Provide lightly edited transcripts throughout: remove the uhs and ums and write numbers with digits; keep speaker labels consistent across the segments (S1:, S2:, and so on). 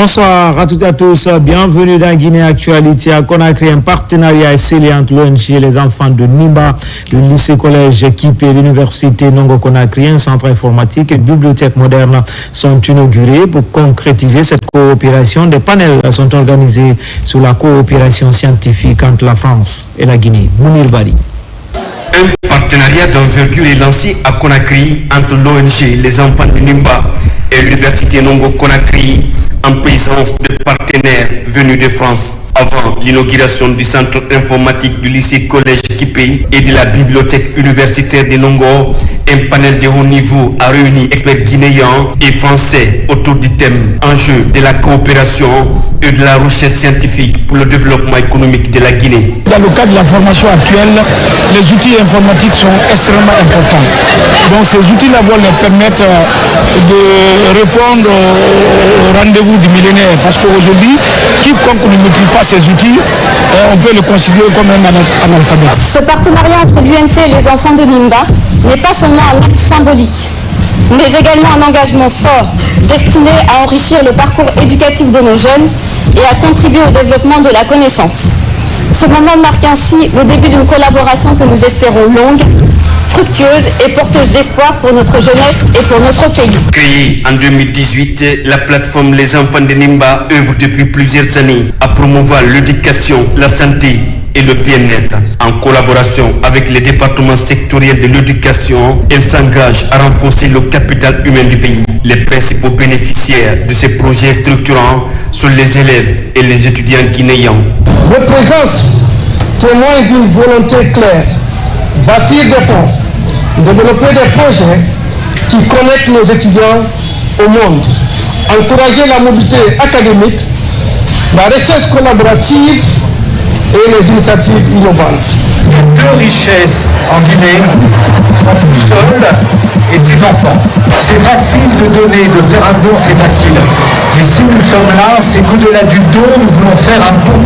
S1: Bonsoir à toutes et à tous. Bienvenue dans Guinée Actualité. À Conakry, un partenariat est scellé entre l'ONG et les enfants de Nimba, le lycée-collège équipé et l'université Nongo Conakry, un centre informatique et une bibliothèque moderne sont inaugurés pour concrétiser cette coopération. Des panels sont organisés sur la coopération scientifique entre la France et la Guinée. Mounir Bari.
S2: Un partenariat d'envergure est lancé à Conakry entre l'ONG Les Enfants de Nimba et l'université Nongo Conakry en présence de partenaires venus de France. Avant l'inauguration du centre informatique du lycée-collège équipé et de la bibliothèque universitaire de Nongo, un panel de haut niveau a réuni experts guinéens et français autour du thème enjeux de la coopération et de la recherche scientifique pour le développement économique de la Guinée.
S3: Dans le cadre de la formation actuelle, les outils informatiques sont extrêmement importants. Donc ces outils-là vont leur permettre de répondre au rendez-vous du millénaire. Parce qu'aujourd'hui, quiconque ne maîtrise pas ces outils, on peut le considérer comme un analphabète.
S4: Ce partenariat entre l'UNC et les enfants de Nimba n'est pas seulement un acte symbolique, mais également un engagement fort destiné à enrichir le parcours éducatif de nos jeunes et à contribuer au développement de la connaissance. Ce moment marque ainsi le début d'une collaboration que nous espérons longue, fructueuse et porteuse d'espoir pour notre jeunesse et pour notre pays.
S2: Créée en 2018, la plateforme Les Enfants de Nimba œuvre depuis plusieurs années à promouvoir l'éducation, la santé et le bien-être. En collaboration avec les départements sectoriels de l'éducation, elle s'engage à renforcer le capital humain du pays. Les principaux bénéficiaires de ces projets structurants sont les élèves et les étudiants guinéens.
S5: Votre présence témoigne d'une volonté claire, bâtir des ponts, développer des projets qui connectent nos étudiants au monde, encourager la mobilité académique, la recherche collaborative et les initiatives innovantes.
S6: Deux richesses en Guinée, son sous-sol et ses enfants. C'est facile de donner, de faire un don, c'est facile. Mais si nous sommes là, c'est qu'au-delà du don, nous voulons faire un pont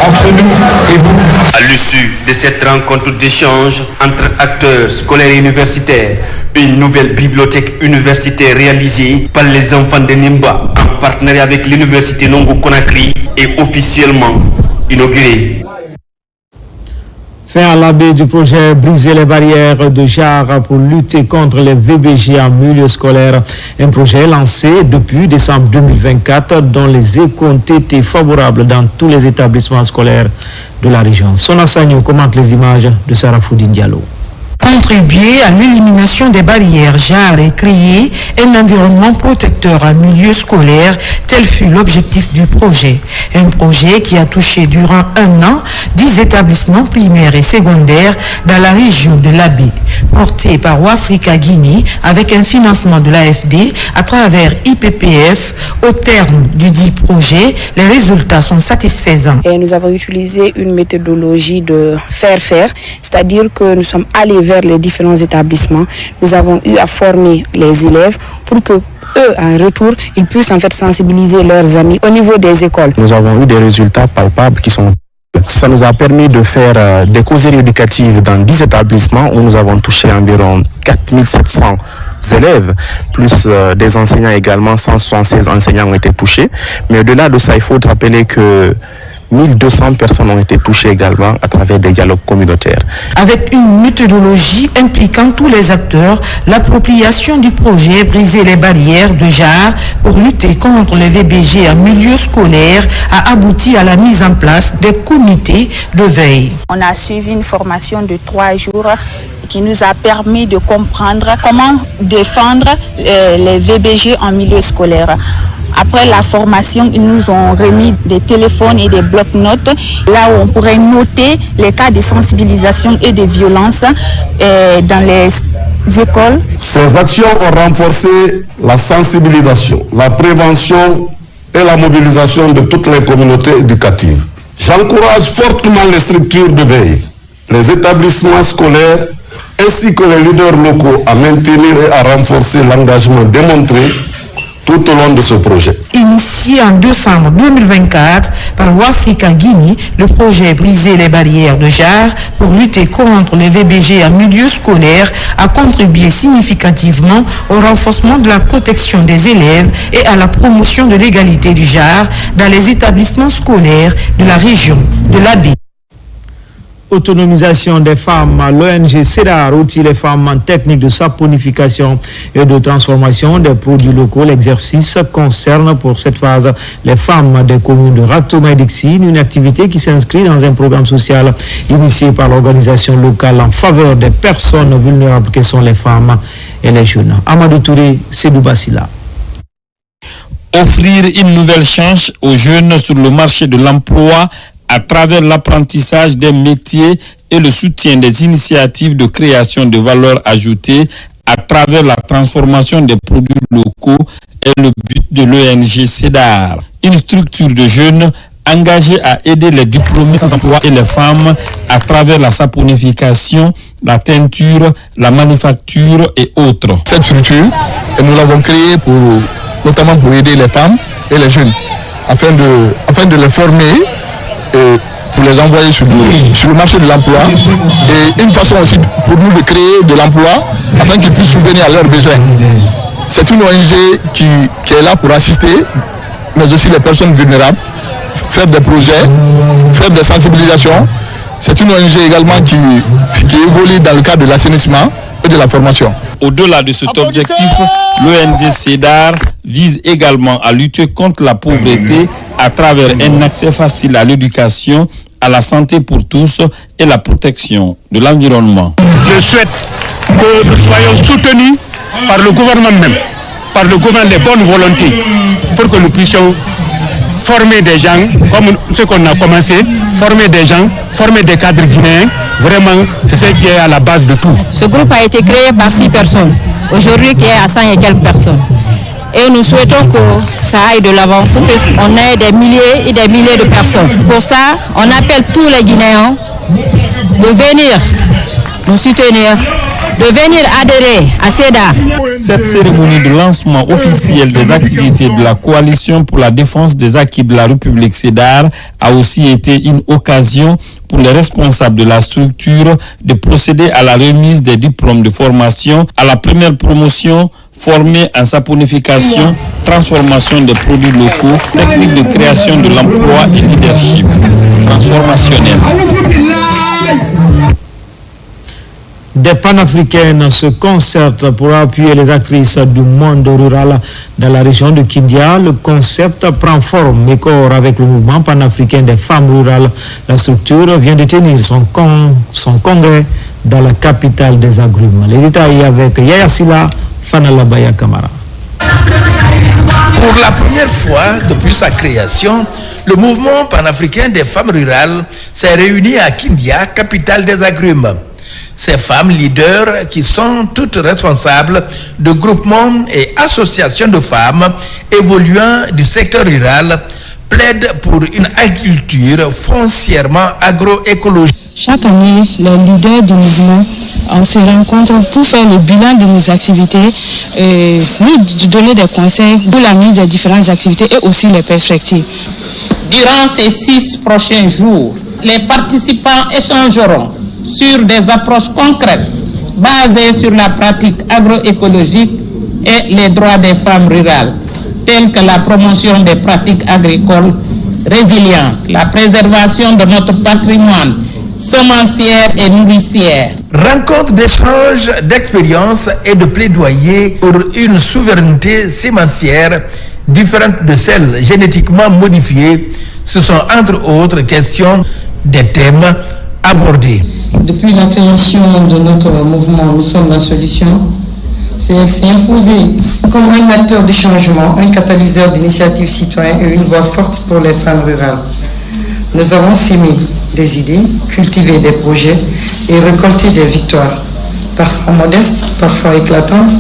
S6: entre nous et vous.
S2: À l'issue de cette rencontre d'échange entre acteurs scolaires et universitaires, une nouvelle bibliothèque universitaire réalisée par les enfants de Nimba en partenariat avec l'université Nongo Conakry est officiellement inaugurée.
S1: Fin à l'abbé du projet Briser les barrières de JAR pour lutter contre les VBG en milieu scolaire. Un projet lancé depuis décembre 2024 dont les échos ont été favorables dans tous les établissements scolaires de la région. Sona Sagno commente les images de Sarah Foudine Diallo.
S7: Contribuer à l'élimination des barrières JAR et créer un environnement protecteur en milieu scolaire, tel fut l'objectif du projet. Un projet qui a touché durant un an 10 établissements primaires et secondaires dans la région de l'Abbé, porté par Ouafrica Guinée avec un financement de l'AFD à travers IPPF. Au terme du dit projet, les résultats sont satisfaisants.
S8: Et nous avons utilisé une méthodologie de faire-faire, c'est-à-dire que nous sommes allés vers les différents établissements. Nous avons eu à former les élèves pour que eux, en retour, ils puissent en fait sensibiliser leurs amis au niveau des écoles.
S9: Nous avons eu des résultats palpables qui sont... Ça nous a permis de faire des causeries éducatives dans 10 établissements où nous avons touché environ 4700 élèves, plus des enseignants également, 176 enseignants ont été touchés. Mais au-delà de ça, il faut rappeler que 1200 personnes ont été touchées également à travers des dialogues communautaires.
S7: Avec une méthodologie impliquant tous les acteurs, l'appropriation du projet Briser les barrières de JAR pour lutter contre les VBG en milieu scolaire a abouti à la mise en place des comités de veille.
S10: On a suivi une formation de 3 jours qui nous a permis de comprendre comment défendre les VBG en milieu scolaire. Après la formation, ils nous ont remis des téléphones et des blocs-notes, là où on pourrait noter les cas de sensibilisation et de violence dans les écoles.
S11: Ces actions ont renforcé la sensibilisation, la prévention et la mobilisation de toutes les communautés éducatives. J'encourage fortement les structures de veille, les établissements scolaires ainsi que les leaders locaux à maintenir et à renforcer l'engagement démontré tout au long de ce projet.
S7: Initié en décembre 2024 par Ouafrica Guinée, le projet Briser les barrières de JAR pour lutter contre les VBG en milieu scolaire a contribué significativement au renforcement de la protection des élèves et à la promotion de l'égalité du genre dans les établissements scolaires de la région de l'Abbé.
S1: Autonomisation des femmes, l'ONG CEDAR outille les femmes en technique de saponification et de transformation des produits locaux. L'exercice concerne pour cette phase les femmes des communes de Ratoma et Dixine, une activité qui s'inscrit dans un programme social initié par l'organisation locale en faveur des personnes vulnérables que sont les femmes et les jeunes. Amadou Touré, Sédou Bassila.
S12: Offrir une nouvelle chance aux jeunes sur le marché de l'emploi à travers l'apprentissage des métiers et le soutien des initiatives de création de valeur ajoutée à travers la transformation des produits locaux est le but de l'ONG CEDAR, une structure de jeunes engagée à aider les diplômés sans emploi et les femmes à travers la saponification, la teinture, la manufacture et autres.
S13: Cette structure, nous l'avons créée notamment pour aider les femmes et les jeunes, afin de les former et pour les envoyer sur le marché de l'emploi, et une façon aussi pour nous de créer de l'emploi afin qu'ils puissent subvenir à leurs besoins. C'est une ONG qui est là pour assister, mais aussi les personnes vulnérables, faire des projets, faire des sensibilisations. C'est une ONG également qui évolue dans le cadre de l'assainissement et de la formation.
S12: Au-delà de cet objectif, l'ONG CEDAR vise également à lutter contre la pauvreté à travers un accès facile à l'éducation, à la santé pour tous et la protection de l'environnement.
S3: Je souhaite que nous soyons soutenus par le gouvernement même, par le gouvernement des bonnes volontés, pour que nous puissions former des gens, comme ce qu'on a commencé, former des gens, former des cadres guinéens. Vraiment, c'est ce qui est à la base de tout.
S14: Ce groupe a été créé par 6 personnes, aujourd'hui qui est à 100 et quelques personnes. Et nous souhaitons que ça aille de l'avant pour qu'on ait des milliers et des milliers de personnes. Pour ça, on appelle tous les Guinéens de venir nous soutenir, de venir adhérer à CEDAR.
S12: Cette cérémonie de lancement officiel des activités de la Coalition pour la défense des acquis de la République CEDAR a aussi été une occasion pour les responsables de la structure de procéder à la remise des diplômes de formation à la première promotion formée en saponification, transformation des produits locaux, technique de création de l'emploi et leadership transformationnel.
S1: Des panafricaines se concertent pour appuyer les actrices du monde rural dans la région de Kindia. Le concept prend forme et corps avec le mouvement panafricain des femmes rurales. La structure vient de tenir son congrès dans la capitale des agrumes. Les détails avec Yaya Sila, Fanala Baya Kamara.
S15: Pour la première fois depuis sa création, le mouvement panafricain des femmes rurales s'est réuni à Kindia, capitale des agrumes. Ces femmes leaders, qui sont toutes responsables de groupements et associations de femmes évoluant du secteur rural, plaident pour une agriculture foncièrement agroécologique.
S16: Chaque année, les leaders du mouvement se rencontrent pour faire le bilan de nos activités, nous donner des conseils pour la mise des différentes activités et aussi les perspectives.
S17: Durant ces 6 prochains jours, les participants échangeront sur des approches concrètes basées sur la pratique agroécologique et les droits des femmes rurales, tels que la promotion des pratiques agricoles résilientes, la préservation de notre patrimoine semencière et nourricière.
S15: Rencontre d'échanges d'expériences et de plaidoyer pour une souveraineté sémencière différente de celle génétiquement modifiée. Ce sont entre autres questions des thèmes abordés.
S18: Depuis la création de notre mouvement Nous sommes la solution, elle s'est imposée comme un acteur de changement, un catalyseur d'initiatives citoyennes et une voix forte pour les femmes rurales. Nous avons sémé des idées, cultivé des projets et récolté des victoires, parfois modestes, parfois éclatantes,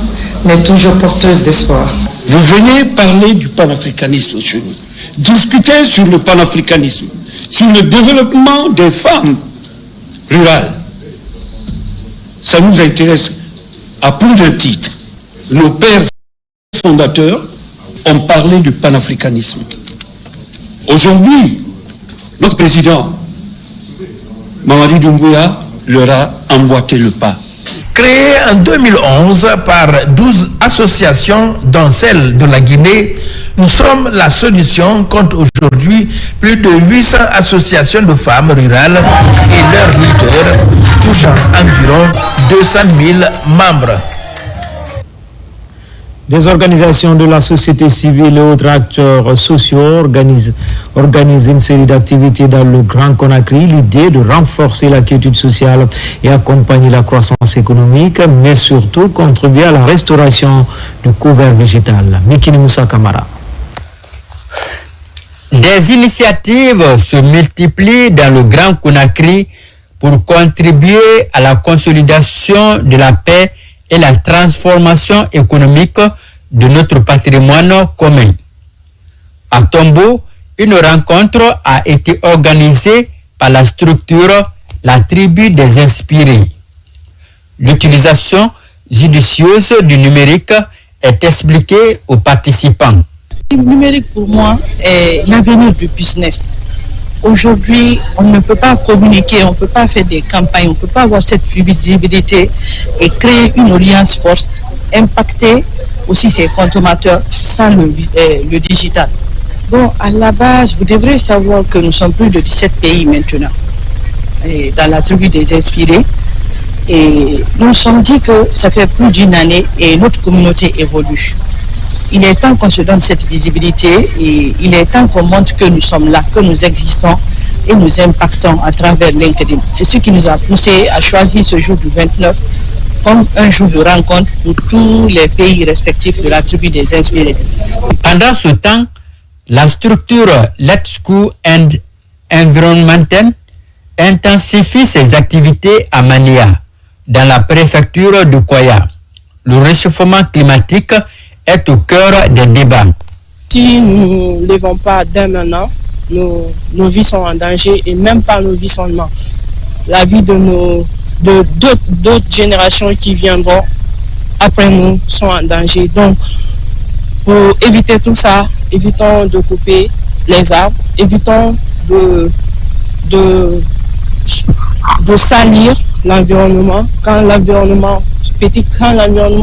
S18: mais toujours porteuses d'espoir.
S3: Vous venez parler du panafricanisme chez nous, discuter sur le panafricanisme, sur le développement des femmes rurales. Ça nous intéresse à plus d'un titre. Nos pères fondateurs ont parlé du panafricanisme. Aujourd'hui, notre président, Mamadi Doumbouya, leur a emboîté le pas.
S15: Créé en 2011 par 12 associations, dont celle de la Guinée, Nous sommes la solution compte aujourd'hui plus de 800 associations de femmes rurales et leurs leaders touchant environ 200 000 membres.
S1: Des organisations de la société civile et autres acteurs sociaux organisent une série d'activités dans le Grand Conakry. L'idée de renforcer la quiétude sociale et accompagner la croissance économique, mais surtout contribuer à la restauration du couvert végétal. Mikini Moussa Kamara.
S19: Des initiatives se multiplient dans le Grand Conakry pour contribuer à la consolidation de la paix et la transformation économique de notre patrimoine commun. À Tombo, une rencontre a été organisée par la structure La Tribu des Inspirés. L'utilisation judicieuse du numérique est expliquée aux participants.
S20: Le numérique pour moi est l'avenir du business. Aujourd'hui, on ne peut pas communiquer, on ne peut pas faire des campagnes, on ne peut pas avoir cette visibilité et créer une alliance forte, impacter aussi ses consommateurs sans le digital. Bon, à la base, vous devrez savoir que nous sommes plus de 17 pays maintenant dans la tribu des Inspirés. Et nous nous sommes dit que ça fait plus d'une année et notre communauté évolue. Il est temps qu'on se donne cette visibilité et il est temps qu'on montre que nous sommes là, que nous existons et nous impactons à travers LinkedIn. C'est ce qui nous a poussé à choisir ce jour du 29 comme un jour de rencontre pour tous les pays respectifs de la tribu des Inspirés.
S19: Pendant ce temps, la structure Let's Go and Environmental intensifie ses activités à Mania, dans la préfecture de Koya. Le réchauffement climatique est au cœur des débats.
S21: Si nous ne levons pas dès maintenant, nos vies sont en danger et même pas nos vies seulement. La vie de d'autres générations qui viendront après nous sont en danger. Donc, pour éviter tout ça, évitons de couper les arbres, évitons de salir l'environnement. Quand l'environnement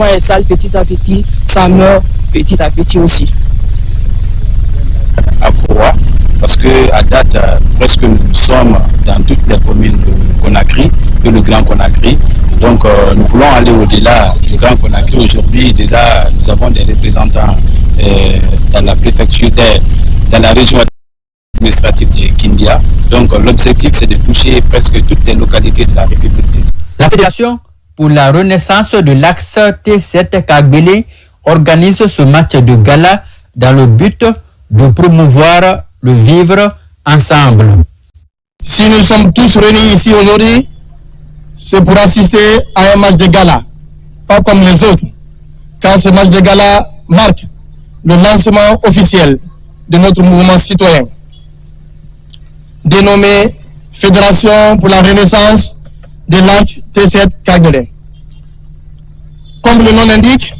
S21: est sale petit à petit, ça meurt petit à petit aussi.
S22: À Kowa, parce que à date, presque nous sommes dans toutes les communes de Conakry, de le Grand Conakry. Donc nous voulons aller au-delà du Grand Conakry. Aujourd'hui, déjà, nous avons des représentants dans la préfecture, dans la région administrative de Kindia. Donc l'objectif, c'est de toucher presque toutes les localités de la République.
S19: La Fédération pour la renaissance de l'axe T7 Kagbele organise ce match de gala dans le but de promouvoir le vivre ensemble.
S13: Si nous sommes tous réunis ici aujourd'hui, c'est pour assister à un match de gala, pas comme les autres, car ce match de gala marque le lancement officiel de notre mouvement citoyen, dénommé Fédération pour la renaissance de l'axe T7 Kagbele. Comme le nom l'indique,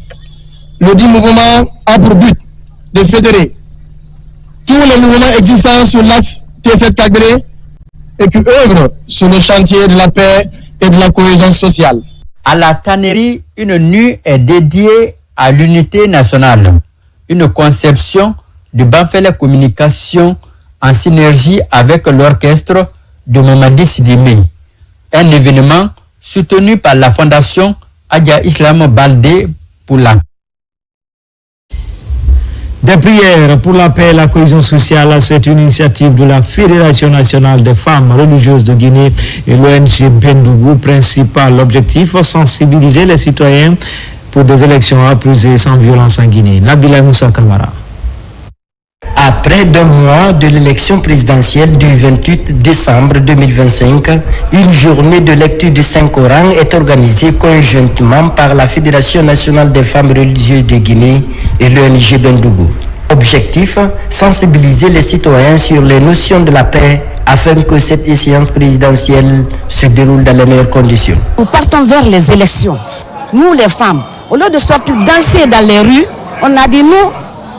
S13: le dit mouvement a pour but de fédérer tous les mouvements existants sur l'axe T7 Kagbele et qui œuvrent sur le chantier de la paix et de la cohésion sociale.
S19: À la tannerie, une nuit est dédiée à l'unité nationale, une conception de Banfele Communication en synergie avec l'orchestre de Mamadi Sidimi. Un événement soutenu par la fondation Adja Islam Baldé pour la.
S1: Des prières pour la paix et la cohésion sociale, c'est une initiative de la Fédération nationale des femmes religieuses de Guinée et l'ONG Bendougou. Principal objectif, sensibiliser les citoyens pour des élections apaisées sans violence en Guinée. Nabila Moussa Kamara.
S23: À près d'un mois de l'élection présidentielle du 28 décembre 2025, une journée de lecture du Saint-Coran est organisée conjointement par la Fédération nationale des femmes religieuses de Guinée et l'ONG Bendougou. Objectif, sensibiliser les citoyens sur les notions de la paix afin que cette échéance présidentielle se déroule dans les meilleures conditions.
S24: Nous partons vers les élections. Nous les femmes, au lieu de sortir danser dans les rues, on a dit nous,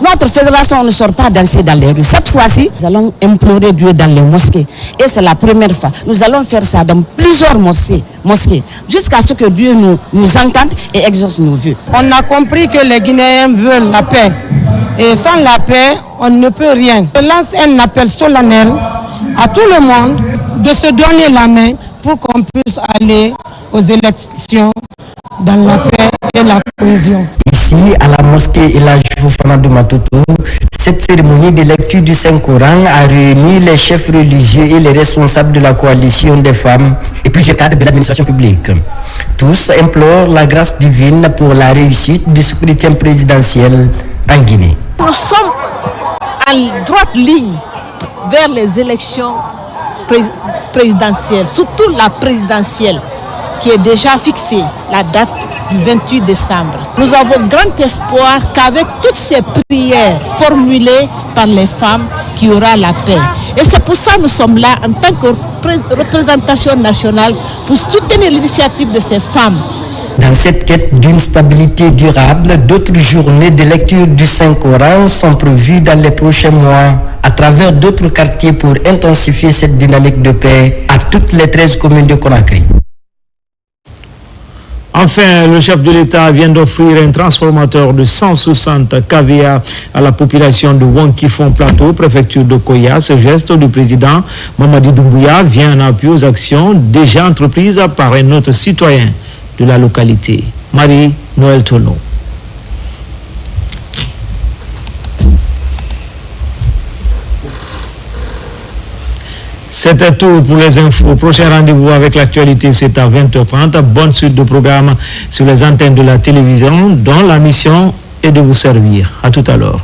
S4: Notre fédération ne sort pas danser dans les rues. Cette fois-ci, nous allons implorer Dieu dans les mosquées. Et c'est la première fois. Nous allons faire ça dans plusieurs mosquées jusqu'à ce que Dieu nous entende et exauce nos vœux.
S5: On a compris que les Guinéens veulent la paix. Et sans la paix, on ne peut rien. Je lance un appel solennel à tout le monde de se donner la main pour qu'on puisse aller aux élections dans la paix et la cohésion.
S23: Ici, à la mosquée Elhadji Fofana de Matoto, cette cérémonie de lecture du Saint-Coran a réuni les chefs religieux et les responsables de la coalition des femmes et plusieurs cadres de l'administration publique. Tous implorent la grâce divine pour la réussite du scrutin présidentiel en Guinée.
S6: Nous sommes en droite ligne vers les élections présidentielles, surtout la présidentielle qui est déjà fixée, la date du 28 décembre. Nous avons grand espoir qu'avec toutes ces prières formulées par les femmes, qu'il y aura la paix. Et c'est pour ça que nous sommes là en tant que représentation nationale pour soutenir l'initiative de ces femmes.
S23: Dans cette quête d'une stabilité durable, d'autres journées de lecture du Saint-Coran sont prévues dans les prochains mois à travers d'autres quartiers pour intensifier cette dynamique de paix à toutes les 13 communes de Conakry.
S1: Enfin, le chef de l'État vient d'offrir un transformateur de 160 kVA à la population de Wonkifon Plateau, préfecture de Koya. Ce geste du président Mamadi Doumbouya vient en appui aux actions déjà entreprises par un autre citoyen de la localité, Marie-Noël Tono. C'était tout pour les infos. Prochain rendez-vous avec l'actualité, c'est à 20h30. Bonne suite de programmes sur les antennes de la télévision, dont la mission est de vous servir. À tout à l'heure.